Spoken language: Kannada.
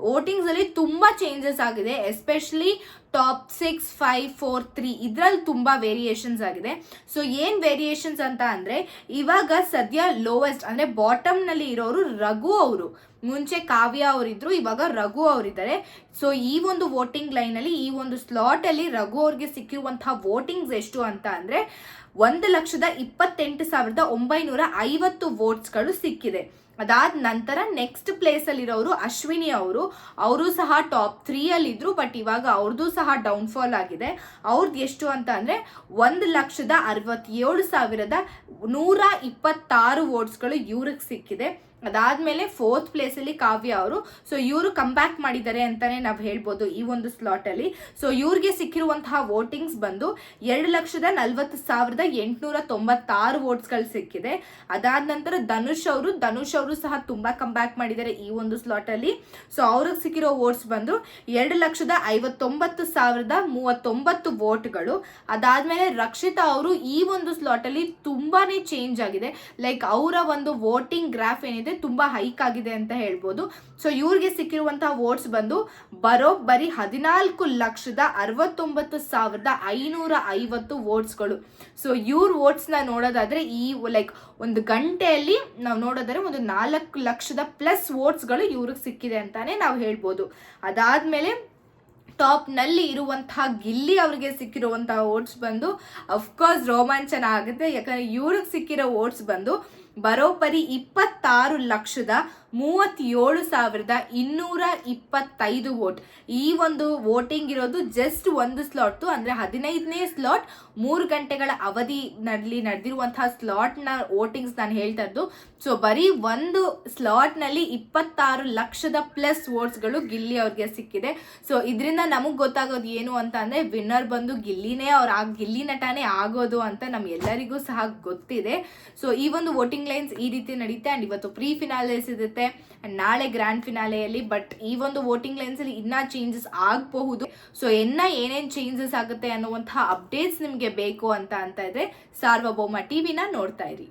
ವೋಟಿಂಗ್ಸ್ ಅಲ್ಲಿ ತುಂಬಾ ಚೇಂಜಸ್ ಆಗಿದೆ. ಎಸ್ಪೆಷಲಿ ಟಾಪ್ 6, 5, 4, 3 ಇದ್ರಲ್ಲಿ ತುಂಬಾ ವೇರಿಯೇಷನ್ಸ್ ಆಗಿದೆ. ಸೊ ಏನ್ ವೇರಿಯೇಷನ್ಸ್ ಅಂತ ಅಂದ್ರೆ, ಇವಾಗ ಸದ್ಯ ಲೋವೆಸ್ಟ್ ಅಂದ್ರೆ ಬಾಟಮ್ ನಲ್ಲಿ ಇರೋರು ರಘು ಅವರು. ಮುಂಚೆ ಕಾವ್ಯ ಅವರಿದ್ರು, ಇವಾಗ ರಘು ಅವರಿದ್ದಾರೆ. ಸೊ ಈ ಒಂದು ವೋಟಿಂಗ್ ಲೈನ್ ಅಲ್ಲಿ, ಈ ಒಂದು ಸ್ಲಾಟ್ ಅಲ್ಲಿ ರಘು ಅವ್ರಿಗೆ ಸಿಕ್ಕಿರುವಂತಹ ವೋಟಿಂಗ್ಸ್ ಎಷ್ಟು ಅಂತ ಅಂದ್ರೆ 1,28,950 ವೋಟ್ಸ್ಗಳು ಸಿಕ್ಕಿದೆ. ಅದಾದ ನಂತರ ನೆಕ್ಸ್ಟ್ ಪ್ಲೇಸ್ ಅಲ್ಲಿ ಇರೋರು ಅಶ್ವಿನಿ ಅವರು ಸಹ ಟಾಪ್ 3 ಅಲ್ಲಿ ಇದ್ರು. ಬಟ್ ಇವಾಗ ಅವ್ರದ್ದು ಸಹ ಡೌನ್ಫಾಲ್ ಆಗಿದೆ. ಅವ್ರದ್ದು ಎಷ್ಟು ಅಂತ ಅಂದ್ರೆ 1,67,126 ವೋಟ್ಸ್ಗಳು ಇವ್ರಿಗೆ ಸಿಕ್ಕಿದೆ. ಅದಾದ್ಮೇಲೆ 4th ಪ್ಲೇಸ್ ಅಲ್ಲಿ ಕಾವ್ಯ ಅವರು. ಸೊ ಇವರು ಕಮ್ ಬ್ಯಾಕ್ ಮಾಡಿದ್ದಾರೆ ಅಂತಾನೆ ನಾವು ಹೇಳ್ಬೋದು ಈ ಒಂದು ಸ್ಲಾಟ್ ಅಲ್ಲಿ. ಸೊ ಇವ್ರಿಗೆ ಸಿಕ್ಕಿರುವಂತಹ ವೋಟಿಂಗ್ಸ್ ಬಂದು 2,40,896 ವೋಟ್ಸ್ಗಳು ಸಿಕ್ಕಿದೆ. ಅದಾದ ನಂತರ ಧನುಷ್ ಅವರು ಸಹ ತುಂಬಾ ಕಮ್ ಬ್ಯಾಕ್ ಮಾಡಿದ್ದಾರೆ ಈ ಒಂದು ಸ್ಲಾಟ್ ಅಲ್ಲಿ. ಸೊ ಅವ್ರಿಗೆ ಸಿಕ್ಕಿರೋ ವೋಟ್ಸ್ ಬಂದು 2,59,039 ವೋಟ್ಗಳು. ಅದಾದ್ಮೇಲೆ ರಕ್ಷಿತಾ ಅವರು ಈ ಒಂದು ಸ್ಲಾಟ್ ಅಲ್ಲಿ ತುಂಬಾನೇ ಚೇಂಜ್ ಆಗಿದೆ. ಲೈಕ್ ಅವರ ಒಂದು ವೋಟಿಂಗ್ ಗ್ರಾಫ್ ಏನಿದೆ ತುಂಬಾ ಹೈಕ್ ಆಗಿದೆ ಅಂತ ಹೇಳ್ಬೋದು. ಸೊ ಇವ್ರಿಗೆ ಸಿಕ್ಕಿರುವಂತಹ ವೋಟ್ಸ್ ಬಂದು ಬರೋಬ್ಬರಿ 14,69,550 ವೋಟ್ಸ್ಗಳು. ಸೊ ಇವ್ರ ವೋಟ್ಸ್ ನ ನೋಡೋದಾದ್ರೆ ಈ ಲೈಕ್ ಒಂದು ಗಂಟೆಯಲ್ಲಿ ನಾವು ನೋಡೋದಾದ್ರೆ ಒಂದು 4,00,000+ ವೋಟ್ಸ್ಗಳು ಇವ್ರಿಗೆ ಸಿಕ್ಕಿದೆ ಅಂತಾನೆ ನಾವು ಹೇಳ್ಬೋದು. ಅದಾದ್ಮೇಲೆ ಟಾಪ್ ನಲ್ಲಿ ಇರುವಂತಹ ಗಿಲ್ಲಿ ಅವರಿಗೆ ಸಿಕ್ಕಿರುವಂತಹ ವೋಟ್ಸ್ ಬಂದು ಅಫ್ಕೋರ್ಸ್ ರೋಮಾಂಚನ ಆಗುತ್ತೆ. ಯಾಕಂದ್ರೆ ಇವ್ರಿಗೆ ಸಿಕ್ಕಿರೋ ವೋಟ್ಸ್ ಬಂದು ಬರೋಬ್ಬರಿ 26,37,225 ವೋಟ್. ಈ ಒಂದು ವೋಟಿಂಗ್ ಇರೋದು ಜಸ್ಟ್ ಒಂದು ಸ್ಲಾಟ್ ಅಂದ್ರೆ 15ನೇ ಸ್ಲಾಟ್ 3 ಗಂಟೆಗಳ ಅವಧಿನಲ್ಲಿ ನಡೆದಿರುವಂತಹ ಸ್ಲಾಟ್ ನ ವೋಟಿಂಗ್ಸ್ ನಾನು ಹೇಳ್ತಾ ಇದ್ದು. ಸೊ ಬರೀ ಒಂದು ಸ್ಲಾಟ್ ನಲ್ಲಿ 26,00,000+ ವೋಟ್ಸ್ಗಳು ಗಿಲ್ಲಿ ಅವ್ರಿಗೆ ಸಿಕ್ಕಿದೆ. ಸೊ ಇದರಿಂದ ನಮಗ್ ಗೊತ್ತಾಗೋದು ಏನು ಅಂತ ಅಂದ್ರೆ ವಿನ್ನರ್ ಬಂದು ಗಿಲ್ಲಿನೇ, ಗಿಲ್ಲಿ ನಟನೇ ಆಗೋದು ಅಂತ ನಮ್ ಎಲ್ಲರಿಗೂ ಸಹ ಗೊತ್ತಿದೆ. ಸೊ ಈ ಒಂದು ವೋಟಿಂಗ್ ಲೈನ್ಸ್ ಈ ರೀತಿ ನಡೀತೆ. ಅಂಡ್ ಇವತ್ತು ಪ್ರೀ ಫಿನಾಲೇಸ್ ಇರುತ್ತೆ ಅಂಡ್ ನಾಳೆ ಗ್ರ್ಯಾಂಡ್ ಫಿನಾಲೆಯಲ್ಲಿ. ಬಟ್ ಈ ಒಂದು ವೋಟಿಂಗ್ ಲೈನ್ಸ್ ಅಲ್ಲಿ ಇನ್ನ ಚೇಂಜಸ್ ಆಗಬಹುದು. ಸೊ ಏನೇನ್ ಚೇಂಜಸ್ ಆಗುತ್ತೆ ಅನ್ನುವಂತಹ ಅಪ್ಡೇಟ್ಸ್ ನಿಮ್ಗೆ ಬೇಕು ಅಂತ ಇದ್ರೆ ಸಾರ್ವಭೌಮ ಟಿವಿನ ನೋಡ್ತಾ ಇರಿ.